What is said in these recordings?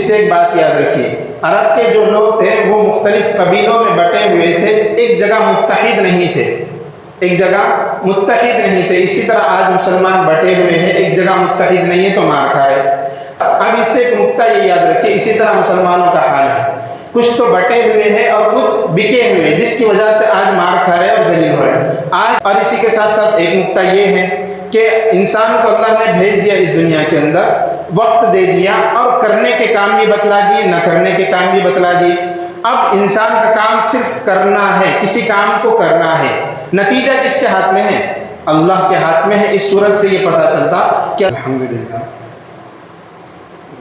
سے ایک بات یاد رکھیے، عرب کے جو لوگ تھے وہ مختلف قبیلوں میں بٹے ہوئے تھے، ایک جگہ متحد نہیں تھے، ایک جگہ متحد نہیں تھے۔ اسی طرح آج مسلمان بٹے ہوئے ہیں، ایک جگہ متحد نہیں ہے تو مار کھائے۔ اب اس سے ایک نقطہ یہ یاد رکھیے، اسی طرح مسلمانوں کا حال ہے، کچھ تو بٹے ہوئے ہیں اور کچھ بکے ہوئے ہیں، جس کی وجہ سے آج مار کھا رہے ہیں اور ذلیل ہو رہے ہیں آج۔ اور اسی کے ساتھ ساتھ ایک نقطہ یہ ہے کہ انسان کو اللہ نے بھیج دیا اس دنیا کے اندر، وقت دے دیا اور کرنے کے کام بھی بتلا دیے، نہ کرنے کے کام بھی بتلا دیے۔ اب انسان کا کام صرف کرنا ہے، کسی کام کو کرنا ہے، نتیجہ کس کے ہاتھ میں ہے؟ اللہ کے ہاتھ میں ہے۔ اس صورت سے یہ پتہ چلتا کہ الحمدللہ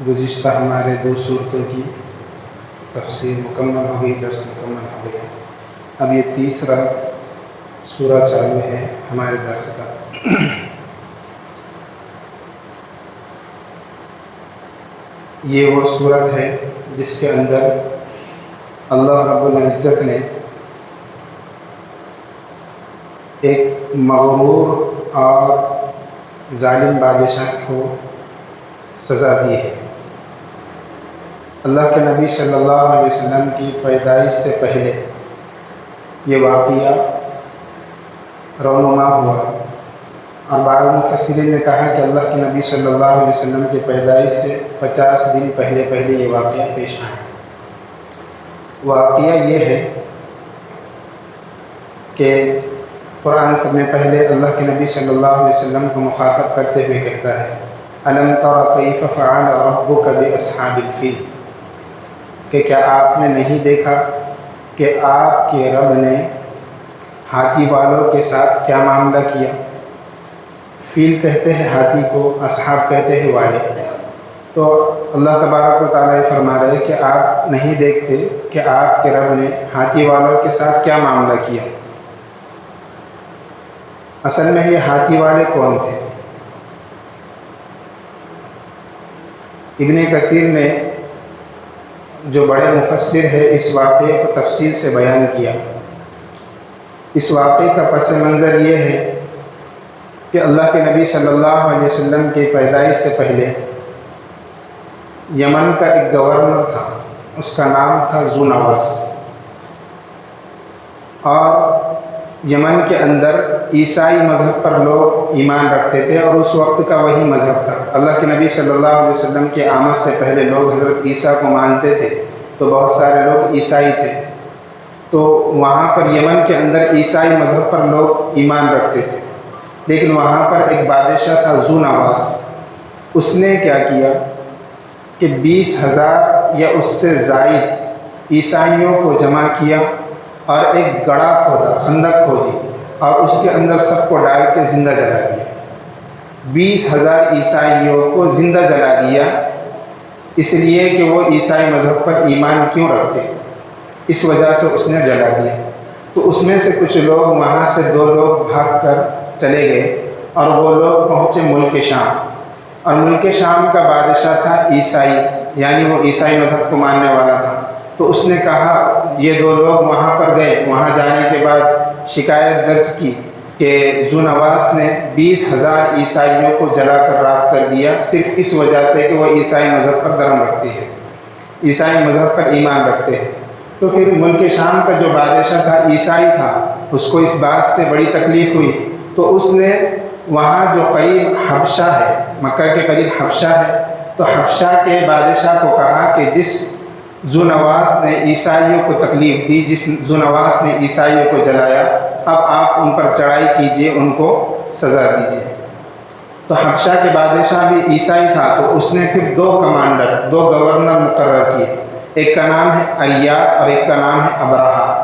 گزشتہ ہمارے 2 صورتوں کی تفسیر مکمل ہو گئی، درس مکمل ہو گیا۔ اب یہ تیسرا سورہ چالو ہے ہمارے درس کا۔ یہ وہ سورت ہے جس کے اندر اللہ رب العزت نے ایک مغرور اور ظالم بادشاہ کو سزا دی ہے۔ اللہ کے نبی صلی اللہ علیہ وسلم کی پیدائش سے پہلے یہ واقعہ رونما ہوا، اور بعض مفسرین نے کہا کہ اللہ کے نبی صلی اللہ علیہ وسلم کی پیدائش سے 50 دن پہلے یہ واقعہ پیش آیا۔ واقعہ یہ ہے کہ قرآن سب میں پہلے اللہ کے نبی صلی اللہ علیہ وسلم کو مخاطب کرتے ہوئے کہتا ہے أَلَمْ تَرَ كَيْفَ فَعَلَ رَبُّكَ بِأَصْحَابِ الْفِيلِ، کہ کیا آپ نے نہیں دیکھا کہ آپ کے رب نے ہاتھی والوں کے ساتھ کیا معاملہ کیا۔ فیل کہتے ہیں ہاتھی کو، اصحاب کہتے ہیں والے۔ تو اللہ تبارک و تعالیٰ فرما رہے کہ آپ نہیں دیکھتے کہ آپ کے رب نے ہاتھی والوں کے ساتھ کیا معاملہ کیا۔ اصل میں یہ ہاتھی والے کون تھے؟ ابن کثیر نے جو بڑے مفسر ہے اس واقعے کو تفصیل سے بیان کیا۔ اس واقعے کا پس منظر یہ ہے کہ اللہ کے نبی صلی اللہ علیہ وسلم کی پیدائش سے پہلے یمن کا ایک گورنر تھا، اس کا نام تھا ذو نواس، اور یمن کے اندر عیسائی مذہب پر لوگ ایمان رکھتے تھے، اور اس وقت کا وہی مذہب تھا۔ اللہ کے نبی صلی اللہ علیہ وسلم کی آمد سے پہلے لوگ حضرت عیسیٰ کو مانتے تھے، تو بہت سارے لوگ عیسائی تھے، تو وہاں پر یمن کے اندر عیسائی مذہب پر لوگ ایمان رکھتے تھے۔ لیکن وہاں پر ایک بادشاہ تھا ذو نواس، اس نے کیا کیا کہ 20,000 یا اس سے زائد عیسائیوں کو جمع کیا اور ایک گڑھا کھودا، خندق کھودی، اور اس کے اندر سب کو ڈال کے زندہ جلا دیا۔ 20,000 عیسائیوں کو زندہ جلا دیا، اس لیے کہ وہ عیسائی مذہب پر ایمان کیوں رکھتے، اس وجہ سے اس نے جلا دیا۔ تو اس میں سے کچھ لوگ وہاں سے 2 لوگ بھاگ کر چلے گئے، اور وہ لوگ پہنچے ملک شام، اور ملک شام کا بادشاہ تھا عیسائی، یعنی وہ عیسائی مذہب کو ماننے والا تھا۔ تو اس نے کہا، یہ 2 لوگ وہاں پر گئے، وہاں جانے کے بعد شکایت درج کی کہ ذو نواس نے 20,000 عیسائیوں کو جلا کر راکھ کر دیا، صرف اس وجہ سے کہ وہ عیسائی مذہب پر دھرم رکھتے ہیں، عیسائی مذہب پر ایمان رکھتے ہیں۔ تو پھر ملک شام کا جو بادشاہ تھا عیسائی تھا، اس کو اس بات سے بڑی تکلیف ہوئی، تو اس نے وہاں جو قریب حبشہ ہے، مکہ کے قریب حبشہ ہے، تو حبشہ کے بادشاہ کو کہا کہ جس ذو نواس نے عیسائیوں کو تکلیف دی، جس ذو نواس نے عیسائیوں کو جلایا، اب آپ ان پر چڑھائی کیجئے، ان کو سزا دیجئے۔ تو حبشہ کے بادشاہ بھی عیسائی تھا، تو اس نے پھر 2 کمانڈر، 2 گورنر مقرر کیے، ایک کا نام ہے اریاد اور ایک کا نام ہے ابرہہ۔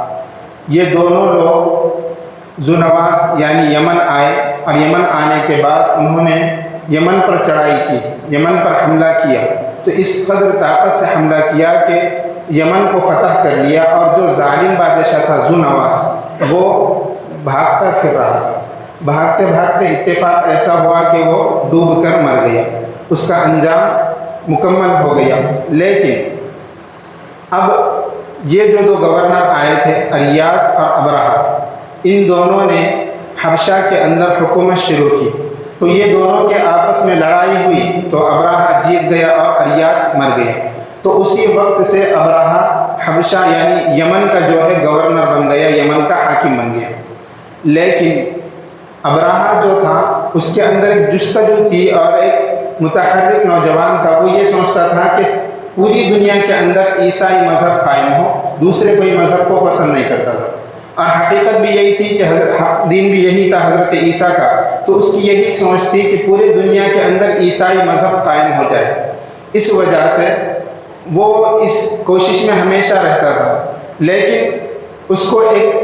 یہ دونوں لوگ ذو نواس یعنی یمن آئے، اور یمن آنے کے بعد انہوں نے یمن پر چڑھائی کی، یمن پر حملہ کیا۔ تو اس قدر طاقت سے حملہ کیا کہ یمن کو فتح کر لیا، اور جو ظالم بادشاہ تھا ذو نواس، وہ بھاگتا پھر رہا تھا۔ بھاگتے بھاگتے اتفاق ایسا ہوا کہ وہ ڈوب کر مر گیا، اس کا انجام مکمل ہو گیا۔ لیکن اب یہ جو 2 گورنر آئے تھے اریاد اور ابرہہ، ان دونوں نے حبشہ کے اندر حکومت شروع کی، تو یہ دونوں کے آپس میں لڑائی ہوئی، تو ابرہہ جیت گیا اور اریاد مر گیا۔ تو اسی وقت سے ابرہہ حبشہ یعنی یمن کا جو ہے گورنر بن گیا، یمن کا حاکم بن گیا۔ لیکن ابرہہ جو تھا اس کے اندر ایک جستجو تھی اور ایک متحرک نوجوان تھا، وہ یہ سوچتا تھا کہ پوری دنیا کے اندر عیسائی مذہب قائم ہو، دوسرے کوئی مذہب کو پسند نہیں کرتا تھا، اور حقیقت بھی یہی تھی کہ دین بھی یہی تھا حضرت عیسیٰ کا، تو اس کی یہی سوچ تھی کہ پوری دنیا کے اندر عیسائی مذہب قائم ہو جائے۔ اس وجہ سے وہ اس کوشش میں ہمیشہ رہتا تھا، لیکن اس کو ایک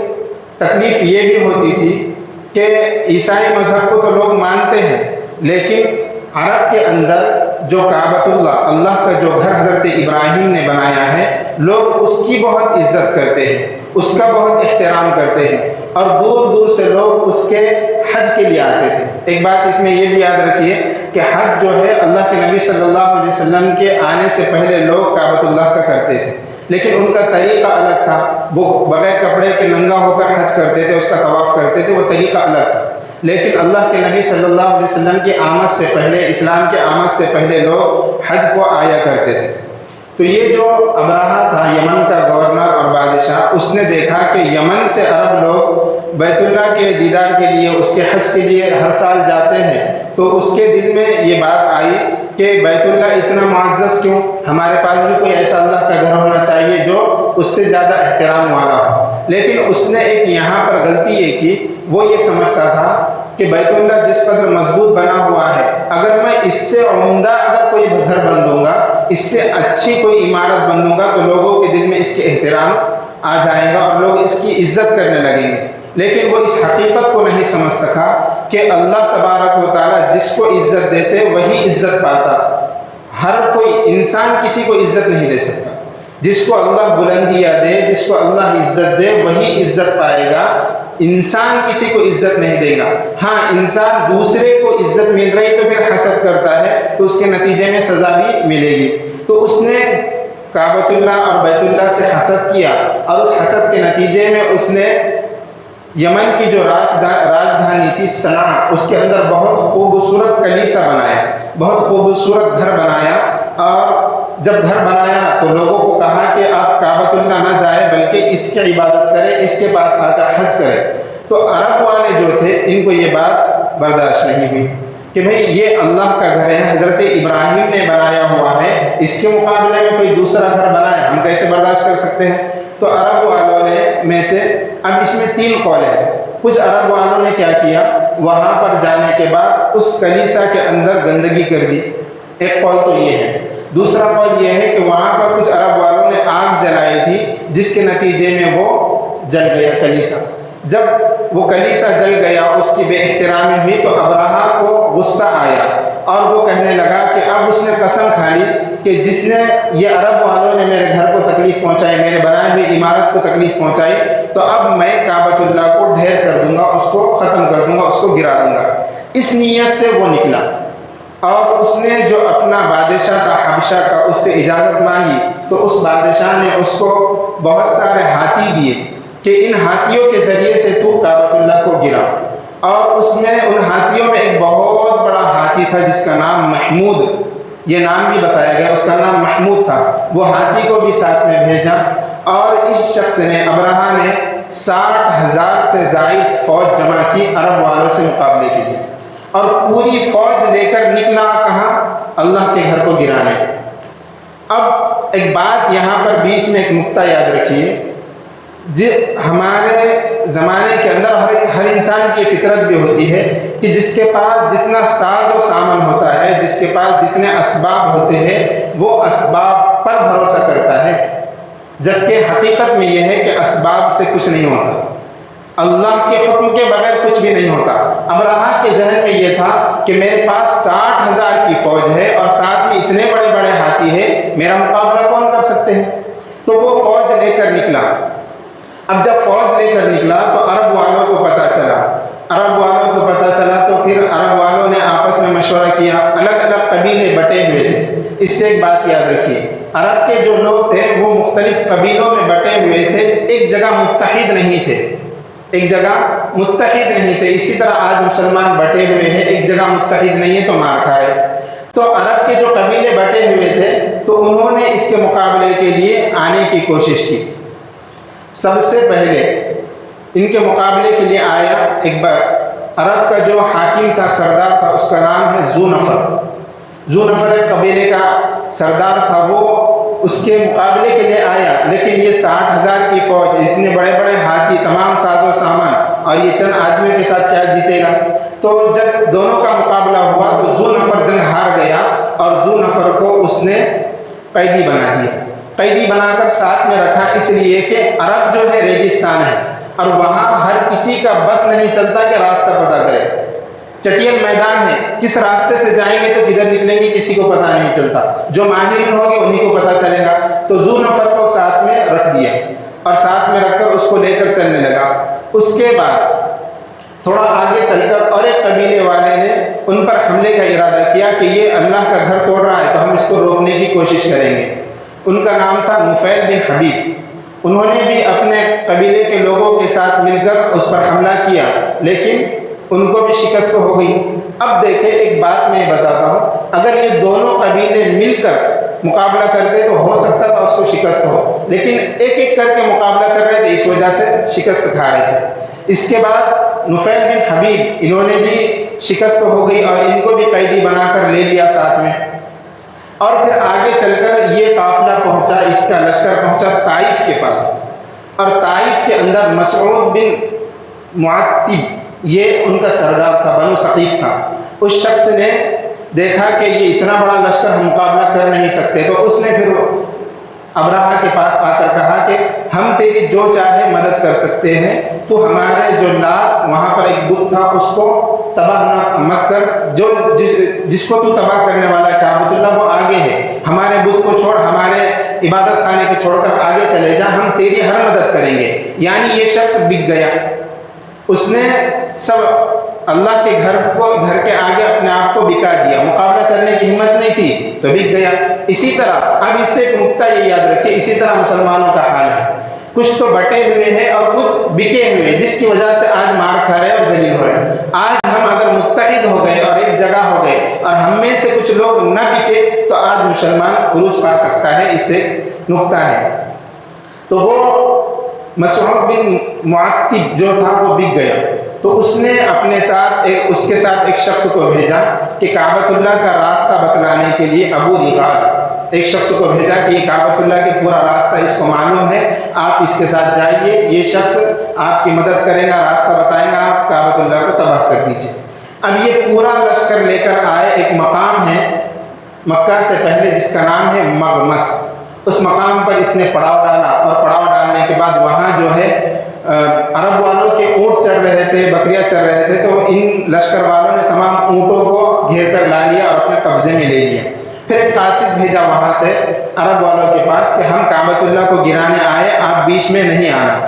تکلیف یہ بھی ہوتی تھی کہ عیسائی مذہب کو تو لوگ مانتے ہیں، لیکن عرب کے اندر جو کعبۃ اللہ کا جو گھر حضرت ابراہیم نے بنایا ہے، لوگ اس کی بہت عزت کرتے ہیں، اس کا بہت احترام کرتے ہیں، اور دور دور سے لوگ اس کے حج کے لیے آتے تھے۔ ایک بات اس میں یہ بھی یاد رکھیے کہ حج جو ہے اللہ کے نبی صلی اللہ علیہ وسلم کے آنے سے پہلے لوگ کعبۃ اللہ کا کرتے تھے، لیکن ان کا طریقہ الگ تھا، وہ بغیر کپڑے کے ننگا ہو کر حج کرتے تھے، اس کا طواف کرتے تھے، وہ طریقہ الگ تھا۔ لیکن اللہ کے نبی صلی اللہ علیہ وسلم کی آمد سے پہلے، اسلام کے آمد سے پہلے لوگ حج کو آیا کرتے تھے۔ تو یہ جو ابرہہ تھا یمن کا گورنر اور بادشاہ، اس نے دیکھا کہ یمن سے عرب لوگ بیت اللہ کے دیدار کے لیے، اس کے حج کے لیے ہر سال جاتے ہیں، تو اس کے دل میں یہ بات آئی کہ بیت اللہ اتنا معزز کیوں، ہمارے پاس بھی کوئی ایسا اللہ کا گھر ہونا چاہیے جو اس سے زیادہ احترام والا ہو۔ لیکن اس نے ایک یہاں پر غلطی یہ کی، وہ یہ سمجھتا تھا کہ بیت اللہ جس قدر مضبوط بنا ہوا ہے، اگر میں اس سے عمدہ اگر کوئی گھر بندوں گا، اس سے اچھی کوئی عمارت بندوں گا، تو لوگوں کے دل میں اس کے احترام آ جائے گا اور لوگ اس کی عزت کرنے لگیں گے۔ لیکن وہ اس حقیقت کو نہیں سمجھ سکا کہ اللہ تبارک و تعالیٰ جس کو عزت دیتے وہی عزت پاتا۔ ہر کوئی انسان کسی کو عزت نہیں دے سکتا، جس کو اللہ بلندیاں دے، جس کو اللہ عزت دے وہی عزت پائے گا، انسان کسی کو عزت نہیں دے گا۔ ہاں، انسان دوسرے کو عزت مل رہی تو پھر حسد کرتا ہے، تو اس کے نتیجے میں سزا بھی ملے گی۔ تو اس نے کعبۃ اللہ اور بیت اللہ سے حسد کیا، اور اس حسد کے نتیجے میں اس نے یمن کی جو راجدھانی تھی صنعاء، اس کے اندر بہت خوبصورت کلیسا بنایا، بہت خوبصورت گھر بنایا، اور جب گھر بنایا تو لوگوں کو کہا کہ آپ کعبۃ اللہ نہ جائیں بلکہ اس کی عبادت کریں، اس کے پاس آ کر حج کریں۔ تو عرب والے جو تھے ان کو یہ بات برداشت نہیں ہوئی کہ بھئی یہ اللہ کا گھر ہے، حضرت ابراہیم نے بنایا ہوا ہے، اس کے مقابلے میں کوئی دوسرا گھر بنائے، ہم کیسے برداشت کر سکتے ہیں؟ تو عرب والوں نے میں سے، اب اس میں 3 قول ہیں، کچھ عرب والوں نے کیا کیا، وہاں پر جانے کے بعد اس کلیسا کے اندر گندگی کر دی، ایک قول تو یہ ہے۔ دوسرا قول یہ ہے کہ وہاں پر کچھ عرب والوں نے آگ جلائی تھی، جس کے نتیجے میں وہ جل گیا کلیسا۔ جب وہ کلیسا جل گیا، اس کی بے احترامی ہوئی، تو ابرہہ کو غصہ آیا اور وہ کہنے لگا کہ اب اس نے قسم کھا لی کہ جس نے یہ عرب والوں نے میرے گھر کو تکلیف پہنچائی، میرے بنائے ہوئی عمارت کو تکلیف پہنچائی، تو اب میں کعبۃ اللہ کو ڈھیر کر دوں گا، اس کو ختم کر دوں گا، اس کو گرا دوں گا۔ اس نیت سے وہ نکلا، اور اس نے جو اپنا بادشاہ تھا حبشہ کا، اس سے اجازت مانگی، تو اس بادشاہ نے اس کو بہت سارے ہاتھی دیے کہ ان ہاتھیوں کے ذریعے سے تو کعبۃ اللہ کو گرا۔ اور اس میں ان ہاتھیوں میں ایک بہت بڑا ہاتھی تھا جس کا نام محمود، یہ نام بھی بتایا گیا، اس کا نام محمود تھا۔ وہ ہاتھی کو بھی ساتھ میں بھیجا، اور اس شخص نے، ابرہہ نے 60,000 سے زائد فوج جمع کی عرب والوں سے مقابلے کے لیے، اور پوری فوج لے کر نکلا کہاں؟ اللہ کے گھر کو گرانے۔ اب ایک بات یہاں پر بیچ میں ایک نقطہ یاد رکھیے، ہمارے زمانے کے اندر ہر انسان کی فطرت بھی ہوتی ہے کہ جس کے پاس جتنا ساز و سامان ہوتا ہے، جس کے پاس جتنے اسباب ہوتے ہیں، وہ اسباب پر بھروسہ کرتا ہے، جبکہ حقیقت میں یہ ہے کہ اسباب سے کچھ نہیں ہوتا، اللہ کے حکم کے بغیر کچھ بھی نہیں ہوتا۔ ابرہہ کے ذہن میں یہ تھا کہ میرے پاس 60,000 کی فوج ہے اور ساتھ میں اتنے بڑے بڑے ہاتھی ہیں، میرا مقابلہ کون کر سکتے ہیں؟ تو وہ فوج لے کر نکلا۔ اب جب فوج لے کر نکلا تو عرب والوں کو پتہ چلا، تو پھر عرب والوں نے آپس میں مشورہ کیا، الگ الگ قبیلے بٹے ہوئے تھے۔ اس سے ایک بات یاد رکھیے، عرب کے جو لوگ تھے وہ مختلف قبیلوں میں بٹے ہوئے تھے، ایک جگہ متحد نہیں تھے، اسی طرح آج مسلمان بٹے ہوئے ہیں، ایک جگہ متحد نہیں ہے تو مار کھائے۔ تو عرب کے جو قبیلے بٹے ہوئے تھے تو انہوں نے اس کے مقابلے کے لیے آنے کی کوشش کی۔ سب سے پہلے ان کے مقابلے کے لیے آیا ایک بار عرب کا جو حاکم تھا، سردار تھا، اس کا نام ہے ذو نفر ایک قبیلے کا سردار تھا۔ وہ اس کے مقابلے کے لیے آیا، لیکن یہ 60,000 کی فوج، اتنے بڑے بڑے ہاتھی، تمام ساز و سامان، اور یہ چند آدمیوں کے ساتھ کیا جیتے گا؟ تو جب دونوں کا مقابلہ ہوا تو ذو نفر جنگ ہار گیا، اور ذو نفر کو اس نے قیدی بنا دیا۔ قیدی بنا کر ساتھ میں رکھا، اس لیے کہ عرب جو ہے ریگستان ہے، اور وہاں ہر کسی کا بس نہیں چلتا کہ راستہ پتہ کرے۔ چٹیل میدان ہے، کس راستے سے جائیں گے تو کدھر نکلیں گے کسی کو پتہ نہیں چلتا، جو ماہرین ہوں گے انہی کو پتہ چلے گا۔ تو ذو نفر کو ساتھ میں رکھ دیا، اور ساتھ میں رکھ کر اس کو لے کر چلنے لگا۔ اس کے بعد تھوڑا آگے چل کر اور ایک قبیلے والے نے ان پر حملے کا ارادہ کیا کہ یہ اللہ کا گھر توڑ رہا ہے، تو ہم اس کو روکنے کی کوشش کریں گے۔ ان کا نام تھا نفیل بن حبیب۔ انہوں نے بھی اپنے قبیلے کے لوگوں کے ساتھ مل کر اس پر حملہ کیا، لیکن ان کو بھی شکست ہو گئی۔ اب دیکھیں ایک بات میں بتاتا ہوں، اگر یہ دونوں قبیلے مل کر مقابلہ کرتے تو ہو سکتا تھا اس کو شکست ہو، لیکن ایک ایک کر کے مقابلہ کر رہے تھے، اس وجہ سے شکست کھا رہے تھے۔ اس کے بعد نفیل بن حبیب، انہوں نے بھی شکست ہو گئی اور ان کو بھی قیدی بنا کر لے لیا ساتھ میں۔ اور پھر آگے چل کر یہ قافلہ پہنچا، اس کا لشکر پہنچا طائف کے پاس، اور طائف کے اندر مسعود بن معتب، یہ ان کا سردار تھا، بنو ثقیف تھا۔ اس شخص نے دیکھا کہ یہ اتنا بڑا لشکر ہم مقابلہ کر نہیں سکتے، تو اس نے پھر ابرہہ کے پاس آ کر کہا کہ ہم تیری جو چاہے مدد کر سکتے ہیں، تو ہمارے جو لات وہاں پر ایک بت تھا اس کو تباہ نہ مت کر، جو جس کو تو تباہ کرنے والا ہے کعبۃ اللہ وہ آگے ہے، ہمارے بت کو چھوڑ، ہمارے عبادت خانے کو چھوڑ کر آگے چلے جا، ہم تیری ہر مدد کریں گے۔ یعنی یہ شخص بک گیا، اس نے سب اللہ کے گھر کے آگے اپنے آپ کو بکا دیا، مقابلہ کرنے کی ہمت نہیں تھی تو بک گیا۔ اسی طرح اب اس سے ایک نکتہ یہ یاد رکھیں، اسی طرح مسلمانوں کا حال ہے، کچھ تو بٹے ہوئے ہیں اور کچھ بکے ہوئے، جس کی وجہ سے آج مار کھا رہے اور ذلیل ہو رہے ہیں۔ آج ہم اگر متحد ہو گئے اور ایک جگہ ہو گئے اور ہم میں سے کچھ لوگ نہ بکے تو آج مسلمان عروج پا سکتا ہے، اس سے نکتہ ہے۔ تو وہ مسعود بن معتب جو تھا وہ بک گیا، تو اس نے اپنے ساتھ اس کے ساتھ ایک شخص کو بھیجا کہ کعبۃ اللہ کا راستہ بتلانے کے لیے، ابو رغال ایک شخص کو بھیجا کہ یہ کعبۃ اللہ کے پورا راستہ اس کو معلوم ہے، آپ اس کے ساتھ جائیے، یہ شخص آپ کی مدد کرے گا، راستہ بتائے گا، آپ کعبۃ اللہ کو تباہ کر دیجیے۔ اب یہ پورا لشکر لے کر آئے، ایک مقام ہے مکہ سے پہلے جس کا نام ہے مغمس، اس مقام پر اس نے پڑاؤ ڈالا، اور پڑاؤ ڈالنے کے بعد وہاں جو ہے عرب والوں کے اونٹ چڑھ رہے تھے، بکریاں چڑھ رہے تھے، تو ان لشکر والوں نے تمام اونٹوں کو گھیر کر لا لیا اور اپنے قبضے میں لے لیا۔ پھر ایک قاصد بھیجا وہاں سے عرب والوں کے پاس کہ ہم کعبۃ اللہ کو گرانے آئے، آپ بیچ میں نہیں آنا۔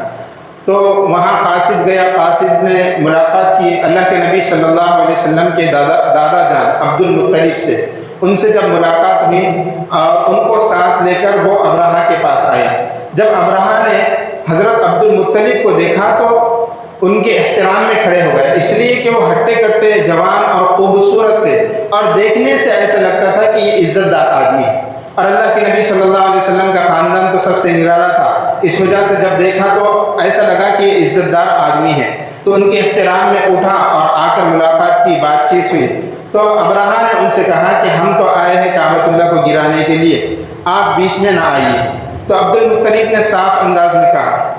تو وہاں قاصد گیا، قاصد نے ملاقات کی اللہ کے نبی صلی اللہ علیہ وسلم کے دادا جان عبد المطلب سے، ان سے جب ملاقات ہوئی اور ان کو ساتھ لے کر وہ ابرہہ کے پاس آیا۔ جب ابرہہ نے حضرت عبد المطلب کو دیکھا تو ان کے احترام میں کھڑے ہو گئے، اس لیے کہ وہ ہٹے کٹے جوان اور خوبصورت تھے، اور دیکھنے سے ایسا لگتا تھا کہ یہ عزت دار آدمی ہے، اور اللہ کے نبی صلی اللہ علیہ وسلم کا خاندان تو سب سے نرالا تھا، اس وجہ سے جب دیکھا تو ایسا لگا کہ یہ عزت دار آدمی ہے، تو ان کے احترام میں اٹھا اور آ کر ملاقات کی، بات چیت ہوئی۔ تو ابرہہ نے ان سے کہا کہ ہم تو آئے ہیں کعبۃ اللہ کو گرانے کے لیے، آپ بیچ میں نہ آئیے۔ تو عبد المطلب نے صاف انداز میں کہا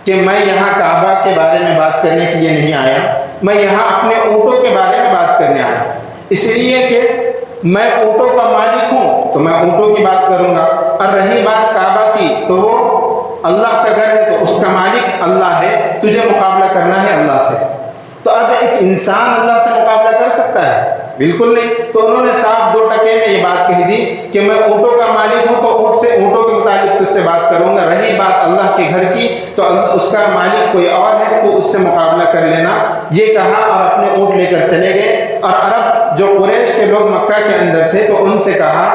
کہ میں یہاں کعبہ کے بارے میں بات کرنے کے لیے نہیں آیا، میں یہاں اپنے اونٹوں کے بارے میں بات کرنے آیا، اس لیے کہ میں اونٹوں کا مالک ہوں تو میں اونٹوں کی بات کروں گا، اور رہی بات کعبہ کی تو وہ اللہ کا گھر ہے تو اس کا مالک اللہ ہے، تجھے مقابلہ کرنا ہے اللہ سے۔ تو اب ایک انسان اللہ سے مقابلہ کر سکتا ہے؟ بالکل نہیں۔ تو انہوں نے صاف 2 ٹکے میں یہ بات کہہ دی کہ میں اونٹوں کا مالک ہوں تو اونٹوں کے متعلق تجھ سے بات کروں گا، رہی بات اللہ کے گھر کی تو اس کا مالک کوئی اور ہے، تو اس سے مقابلہ کر لینا، یہ کہا اور اپنے اونٹ لے کر چلے گئے۔ اور عرب جو قریش کے لوگ مکہ کے اندر تھے تو ان سے کہا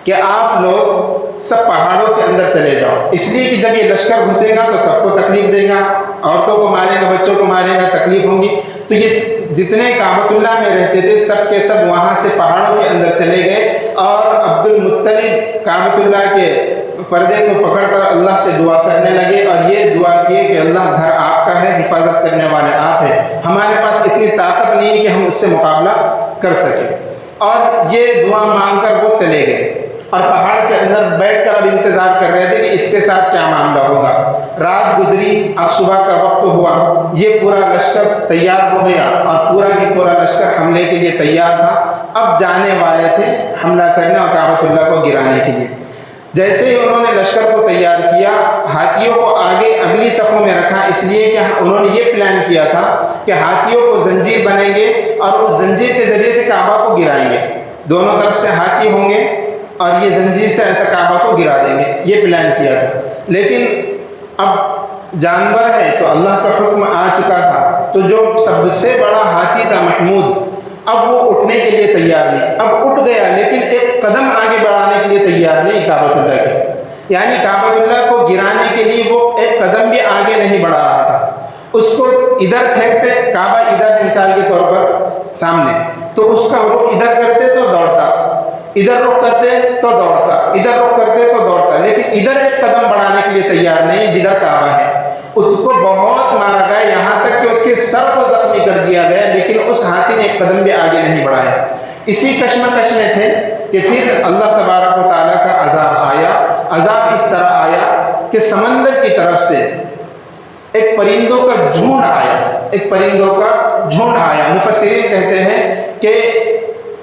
کہ آپ لوگ سب پہاڑوں کے اندر چلے جاؤ، اس لیے کہ جب یہ لشکر گھسے گا تو سب کو تکلیف دے گا، عورتوں کو مارے گا، بچوں کو مارے گا، تکلیف ہوں گی، تو یہ جتنے کعبۃ اللہ میں رہتے تھے سب کے سب وہاں سے پہاڑوں کے اندر چلے گئے اور عبد المطلب کعبۃ اللہ کے پردے کو پکڑ کر اللہ سے دعا کرنے لگے اور یہ دعا کی کہ اللہ گھر آپ کا ہے، حفاظت کرنے والے آپ ہیں، ہمارے پاس اتنی طاقت نہیں ہے کہ ہم اس سے مقابلہ کر سکیں۔ اور یہ دعا مانگ کر وہ چلے گئے اور پہاڑ کے اندر بیٹھ کر اب انتظار کر رہے تھے کہ اس کے ساتھ کیا معاملہ ہوگا۔ رات گزری، اب صبح کا وقت ہوا، یہ پورا لشکر تیار ہو گیا اور پورا کی پورا لشکر حملے کے لیے تیار تھا۔ اب جانے والے تھے حملہ کرنے اور کعبۃ اللہ کو گرانے کے لیے۔ جیسے ہی انہوں نے لشکر کو تیار کیا، ہاتھیوں کو آگے اگلی صفوں میں رکھا، اس لیے کہ انہوں نے یہ پلان کیا تھا کہ ہاتھیوں کو زنجیر بنیں گے اور اس زنجیر کے ذریعے سے کعبہ کو گرائیں گے، دونوں طرف سے ہاتھی ہوں گے اور یہ زنجیر سے ایسا کعبہ کو گرا دیں گے، یہ پلان کیا تھا۔ لیکن اب جانور ہے تو اللہ کا حکم آ چکا تھا، تو جو سب سے بڑا ہاتھی تھا محمود، اب وہ اٹھنے کے لیے تیار نہیں، اب اٹھ گیا لیکن ایک قدم آگے بڑھانے کے لیے تیار نہیں کعبۃ اللہ کے، یعنی کعبۃ اللہ کو گرانے کے لیے وہ ایک قدم بھی آگے نہیں بڑھا رہا تھا۔ اس کو ادھر پھینکتے، کعبہ ادھر مثال کے طور پر سامنے، تو اس کا رخ ادھر کرتے تو دوڑتا، ادھر رخ کرتے تو دوڑتا، ادھر رخ کرتے تو دوڑتا، لیکن ادھر ایک قدم بڑھانے کے لیے تیار نہیں جدھر کعبہ ہے۔ اس کو بہت مارا گیا، یہاں تک کہ اس کے سر کو زخمی کر دیا گیا، لیکن اس ہاتھی نے ایک قدم بھی آگے نہیں بڑھایا۔ اسی کشمکش میں تھے کہ پھر اللہ تبارک و تعالیٰ کا عذاب آیا۔ عذاب اس طرح آیا کہ سمندر کی طرف سے ایک پرندوں کا جھنڈ آیا، ایک پرندوں کا جھنڈ آیا۔ مفسرین کہتے ہیں کہ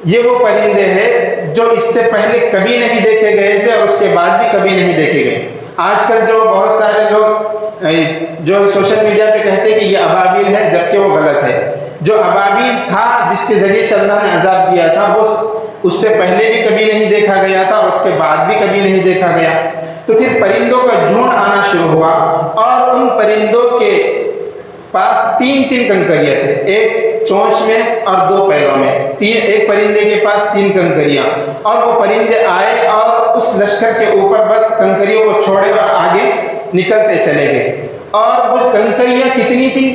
یہ وہ پرندے ہیں جو اس سے پہلے کبھی نہیں دیکھے گئے تھے اور اس کے بعد بھی کبھی نہیں دیکھے گئے۔ آج کل جو بہت سارے لوگ جو سوشل میڈیا پہ کہتے ہیں کہ یہ ابابیل ہے، جبکہ وہ غلط ہے۔ جو ابابیل تھا جس کے ذریعے سے اللہ نے عذاب دیا تھا، وہ اس سے پہلے بھی کبھی نہیں دیکھا گیا تھا اور اس کے بعد بھی کبھی نہیں دیکھا گیا۔ تو پھر پرندوں کا جھنڈ آنا شروع ہوا اور ان پرندوں کے پاس تین کنکریاں تھے، ایک چونچ میں اور دو پیروں میں، ایک پرندے کے پاس تین کنکریاں، اور وہ پرندے آئے اور اس لشکر کے اوپر بس کنکریوں کو چھوڑے اور آگے نکلتے چلے گئے۔ اور وہ کنکریاں کتنی تھی؟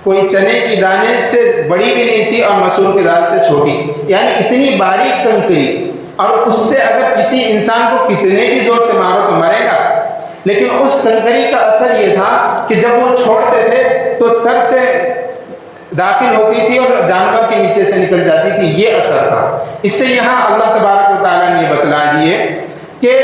کوئی چنے کی دانے سے بڑی بھی نہیں تھی اور مسور کی دال سے چھوٹی، یعنی اتنی باریک کنکری، اور اس سے اگر کسی انسان کو کتنے بھی زور سے مارو تو مرے گا۔ لیکن اس کنکری کا اثر یہ تھا کہ جب وہ چھوڑتے تھے تو سر سے داخل ہوتی تھی اور جانور کے نیچے سے نکل جاتی تھی، یہ اثر تھا۔ اس سے یہاں اللہ تبارک و تعالیٰ نے بتلا دیے کہ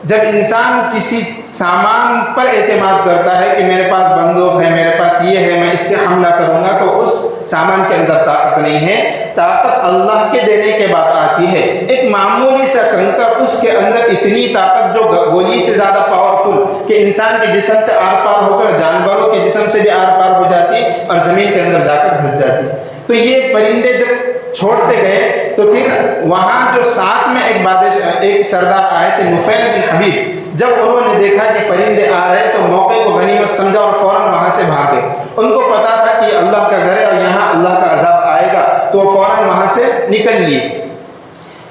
جب انسان کسی سامان پر اعتماد کرتا ہے کہ میرے پاس بندوق ہے، میرے پاس یہ ہے، میں اس سے حملہ کروں گا، تو اس سامان کے اندر طاقت نہیں ہے، طاقت اللہ کے دینے کے بعد آتی ہے۔ ایک معمولی سا کنکر، اس کے اندر اتنی طاقت جو گولی سے زیادہ پاورفل کہ انسان کے جسم سے آر پار ہو کر جانوروں کے جسم سے بھی آر پار ہو جاتی اور زمین کے اندر جا کر دھس جاتی۔ تو یہ پرندے جب چھوڑتے گئے تو پھر وہاں جو ساتھ میں ایک سردار آئے تھے نفیل بن حبیب، جب انہوں نے دیکھا کہ پرندے آ رہے تو موقع کو غنیمت سمجھا اور فوراً وہاں سے بھاگے۔ ان کو پتا تھا کہ اللہ کا گھر ہے اور یہاں اللہ کا عذاب آئے گا، تو وہ فوراً وہاں سے نکل لیے۔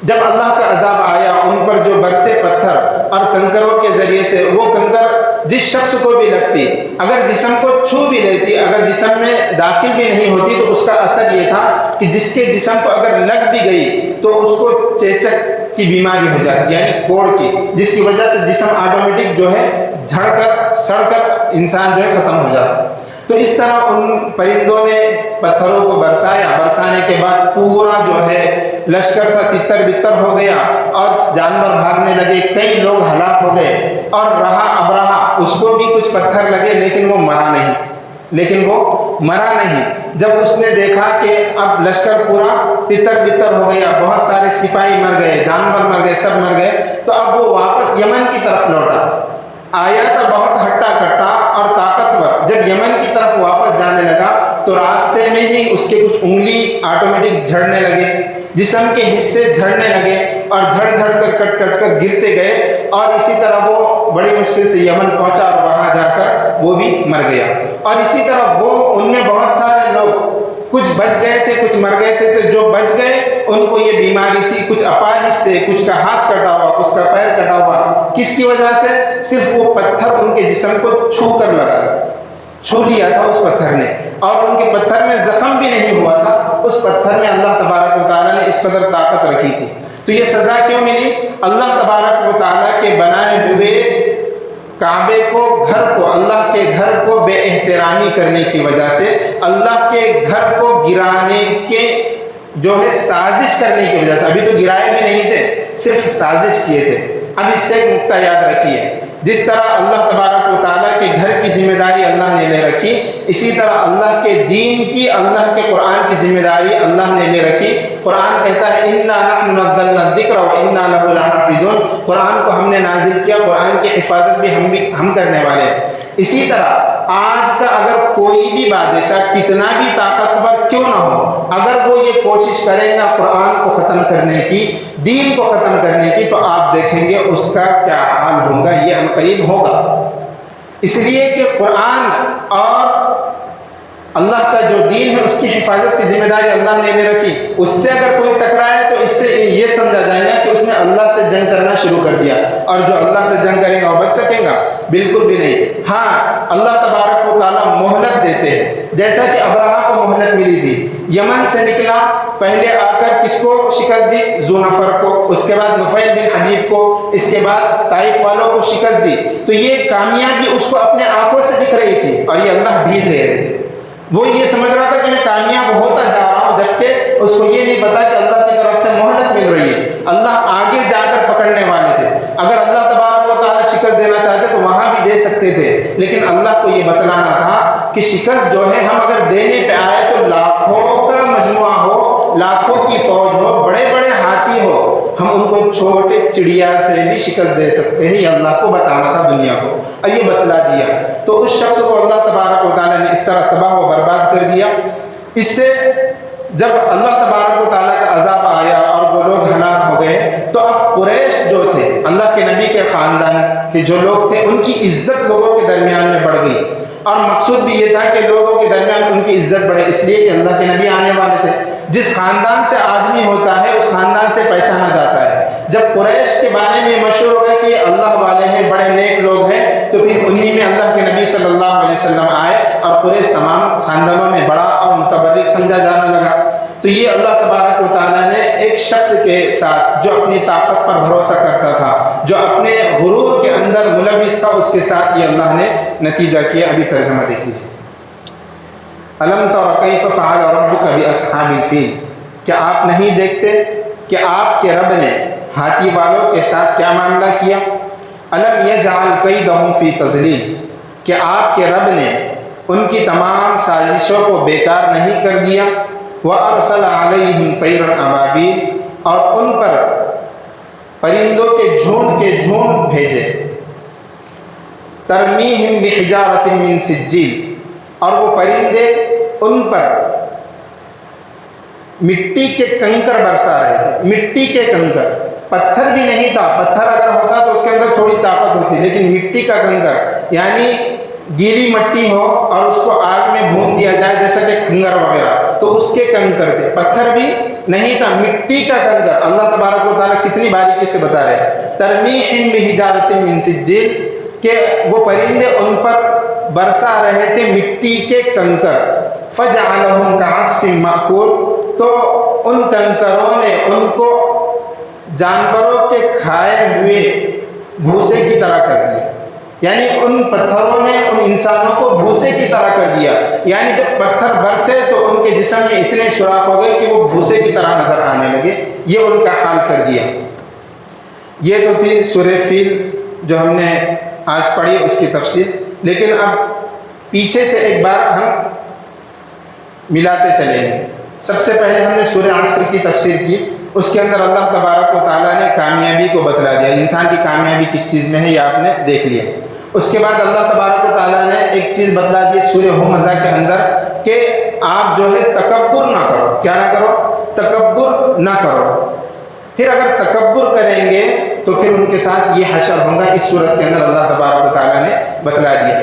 جب اللہ کا عذاب آیا، ان پر جو برسے پتھر اور کنکروں کے ذریعے سے، وہ کنکر جس شخص کو بھی لگتی، اگر جسم کو چھو بھی لیتی، اگر جسم میں داخل بھی نہیں ہوتی، تو اس کا اثر یہ تھا کہ جس کے جسم کو اگر لگ بھی گئی تو اس کو چیچک کی بیماری ہو جاتی، یعنی کوڑ کی، جس کی وجہ سے جسم آٹومیٹک جو ہے جھڑ کر سڑ کر انسان جو ہے ختم ہو جاتا۔ تو اس طرح ان پرندوں نے پتھروں کو برسایا، برسانے کے بعد پورا جو ہے لشکر کا تتر بتر ہو گیا اور جانور بھاگنے لگے، کئی لوگ ہلاک ہو گئے، اور رہا ابرہا، اس کو بھی کچھ پتھر لگے لیکن وہ مرا نہیں۔ جب اس نے دیکھا کہ اب لشکر پورا تتر بتر ہو گیا، بہت سارے سپاہی مر گئے، جانور مر گئے، سب مر گئے، تو اب وہ واپس یمن کی طرف لوٹا۔ آیا تھا بہت ہٹا کٹا اور طاقتور، جب یمن کی طرف واپس جانے لگا تو راستے میں ہی اس کے کچھ انگلی آٹومیٹک جھڑنے لگے، جسم کے حصے جھڑنے لگے اور جھڑ کر کٹ کر گرتے گئے، اور اسی طرح وہ بڑی مشکل سے یمن پہنچا اور وہاں جا کر وہ بھی مر گیا۔ اور اسی طرح ان میں بہت سارے لوگ، کچھ بچ گئے تھے، کچھ مر گئے تھے، تو جو بچ گئے ان کو یہ بیماری تھی، کچھ اپاہج تھے، کچھ کا ہاتھ کٹا ہوا، کچھ کا پیر کٹا ہوا، کس کی وجہ سے؟ صرف وہ پتھر ان کے جسم کو چھو کر لگا، چھو لیا تھا اس پتھر نے۔ اور ان کے پتھر میں زخم بھی نہیں ہوا تھا، اس پتھر میں اللہ تبارک و تعالیٰ نے اس قدر طاقت رکھی تھی۔ تو یہ سزا کیوں ملی؟ اللہ تبارک و تعالیٰ کے بنائے ہوئے کعبے کو، گھر کو، اللہ کے گھر کو بے احترامی کرنے کی وجہ سے، اللہ کے گھر کو گرانے کے جو ہے سازش کرنے کی وجہ سے، ابھی تو گرائے بھی نہیں تھے، صرف سازش کیے تھے۔ اب اس سے ایک نقطہ یاد رکھیے، جس طرح اللہ تبارک و تعالیٰ کے گھر کی ذمہ داری اللہ نے لے رکھی، اسی طرح اللہ کے دین کی، اللہ کے قرآن کی ذمہ داری اللہ نے لے رکھی۔ قرآن کہتا ہے اِنَّا نَحْنُ نَزَّلْنَا الذِّكْرَ وَإِنَّا لَهُ لَحَافِظُونَ، قرآن کو ہم نے نازل کیا، قرآن کی حفاظت بھی ہم کرنے والے ہیں۔ اسی طرح آج کا اگر کوئی بھی بادشاہ کتنا بھی طاقتور کیوں نہ ہو، اگر وہ یہ کوشش کرے گا قرآن کو ختم کرنے کی، دین کو ختم کرنے کی، تو آپ دیکھیں گے اس کا کیا حال ہوگا، یہ عنقریب ہوگا۔ اس لیے کہ قرآن اور اللہ کا جو دین ہے اس کی حفاظت کی ذمہ داری اللہ نے لے رکھی۔ اس سے اگر کوئی ٹکرائے تو اس سے یہ سمجھا جائے گا کہ اس نے اللہ سے جنگ کرنا شروع کر دیا، اور جو اللہ سے جنگ کرے گا وہ بچ سکے گا؟ بالکل بھی نہیں۔ ہاں، اللہ تبارک و تعالیٰ مہلت دیتے ہیں، جیسا کہ ابرہہ کو مہلت ملی تھی، یمن سے نکلا، پہلے آ کر کس کو شکست دی؟ ذو نفر کو، اس کے بعد نفیل بن حبیب کو، اس کے بعد طائف والوں کو شکست دی۔ تو یہ کامیابی اس کو اپنے آنکھوں سے دکھ رہی تھی، اور یہ اللہ ڈھیل دے رہے تھے۔ وہ یہ سمجھ رہا تھا کہ میں کامیاب ہوتا جا رہا ہوں، جبکہ اس کو یہ نہیں پتا کہ اللہ کی طرف سے مہلت مل رہی ہے، اللہ آگے جا کر پکڑنے والے تھے۔ اگر اللہ تبارک و تعالیٰ شکست دینا چاہتے تو وہاں بھی دے سکتے تھے، لیکن اللہ کو یہ بتلانا تھا کہ شکست جو ہے ہم اگر دینے پہ آئے تو لاکھوں کا مجموعہ ہو، لاکھوں کی فوج ہو، بڑے بڑے ہاتھی ہو، ہم ان کو چھوٹے چڑیا سے بھی شکست دے سکتے ہیں، یہ اللہ کو بتانا تھا دنیا کو، اور یہ بتلا دیا۔ تو اس شخص کو اللہ تبارک و تعالیٰ نے اس طرح تباہ و برباد کر دیا۔ اس سے جب اللہ تبارک و تعالیٰ کا عذاب آیا اور وہ لوگ ہلاک ہو گئے، تو اب قریش جو تھے، اللہ کے نبی کے خاندان کے جو لوگ تھے، ان کی عزت لوگوں کے درمیان میں بڑھ گئی، اور مقصود بھی یہ تھا کہ لوگوں کے درمیان ان کی عزت بڑھے، اس لیے کہ اللہ کے نبی آنے والے تھے۔ جس خاندان سے آدمی ہوتا ہے اس خاندان سے پہچانا جاتا ہے۔ جب قریش کے بارے میں مشہور ہو گیا کہ یہ اللہ والے ہیں، بڑے نیک لوگ ہیں، تو پھر انہی میں اللہ کے نبی صلی اللہ علیہ وسلم آئے، اور قریش تمام خاندانوں میں بڑا اور متبرک سمجھا جانے لگا۔ تو یہ اللہ تبارک و تعالیٰ نے ایک شخص کے ساتھ جو اپنی طاقت پر بھروسہ کرتا تھا، جو اپنے غرور کے اندر ملوث تھا، اس کے ساتھ یہ اللہ نے نتیجہ کیا۔ ابھی ترجمہ دیکھ لیجیے۔ الم تر کیف فعل ربک باصحاب الفیل، کیا آپ نہیں دیکھتے کہ آپ کے رب نے ہاتھی والوں کے ساتھ کیا معاملہ کیا؟ الم یجعل کیدہم فی تضلیل، کہ آپ کے رب نے ان کی تمام سازشوں کو بیکار نہیں کر دیا۔ وارسل علیہم طیرا ابابیل، اور ان پر پرندوں کے جھنڈ بھیجے۔ ترمیہم بحجارۃ من سجیل، اور وہ پرندے ان پر مٹی کے کنکر برسا رہے تھے۔ مٹی کے کنکر، پتھر بھی نہیں تھا، پتھر اگر ہوتا تو اس کے اندر تھوڑی طاقت ہوتی، لیکن مٹی کا کنکر، یعنی گیلی مٹی ہو اور اس کو آگ میں بھون دیا جائے جیسا کہ کھنگر وغیرہ، تو اس کے کنکر تھے، پتھر بھی نہیں تھا، مٹی کا کنکر۔ اللہ تبارک و تعالیٰ کتنی باریکی سے بتا رہے ہیں، ترمیہم بحجارۃ من سجیل، کہ وہ پرندے ان پر برسا رہے تھے مٹی کے کنکر۔ فجعلہم کعصف مأکول، تو ان کنکروں نے ان کو جانوروں کے کھائے ہوئے بھوسے کی طرح کر دیا، یعنی ان پتھروں نے ان انسانوں کو بھوسے کی طرح کر دیا، یعنی جب پتھر برسے تو ان کے جسم میں اتنے سوراخ ہو گئے کہ وہ بھوسے کی طرح نظر آنے لگے، یہ ان کا حال کر دیا۔ یہ تو تھی سورہ فیل جو ہم نے آج پڑھی اس کی تفسیر، لیکن اب پیچھے سے ایک بار ہم ملاتے چلیں گے۔ سب سے پہلے ہم نے سورہ عصر کی تفسیر کی، اس کے اندر اللہ تبارک و تعالیٰ نے کامیابی کو بتلا دیا، انسان کی کامیابی کس چیز میں ہے یہ آپ نے دیکھ لیا۔ اس کے بعد اللہ تبارک و تعالیٰ نے ایک چیز بتلا دی سورہ ہمزہ کے اندر کہ آپ جو ہے تکبر نہ کرو، کیا نہ کرو؟ تکبر نہ کرو۔ پھر اگر تکبر کریں گے تو پھر ان کے ساتھ یہ حشر ہوگا، اس صورت کے اندر اللہ تبارک و تعالیٰ نے بتلا دیا۔